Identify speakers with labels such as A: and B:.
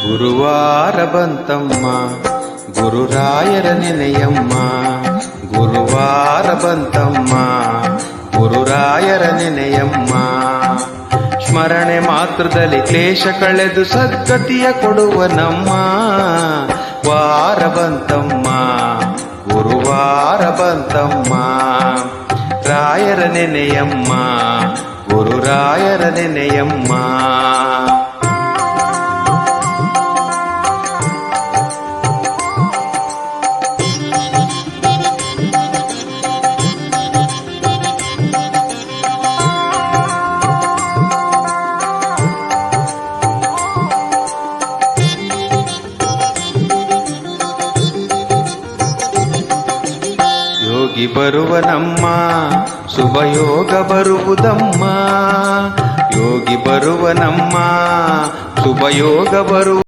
A: ಗುರುವಾರ ಬಂತಮ್ಮ ಗುರುರಾಯರ ನೆನೆಯಮ್ಮ, ಗುರುವಾರ ಬಂತಮ್ಮ ಗುರುರಾಯರ ನೆನೆಯಮ್ಮ. ಸ್ಮರಣೆ ಮಾತ್ರದಲ್ಲಿ ಕ್ಲೇಶ ಕಳೆದು ಸದ್ಗತಿಯ ಕೊಡುವ ನಮ್ಮ ವಾರ ಬಂತಮ್ಮ ಗುರುವಾರ ಬಂತಮ್ಮ. ರಾಯರ ನೆನೆಯಮ್ಮ ಗುರುರಾಯರ ನೆನೆಯಮ್ಮ. ಯೋಗಿ ಬರುವನಮ್ಮ ಶುಭಯೋಗ ಬರುವುದಮ್ಮ, ಯೋಗಿ ಬರುವನಮ್ಮ ಶುಭಯೋಗ ಬರುವ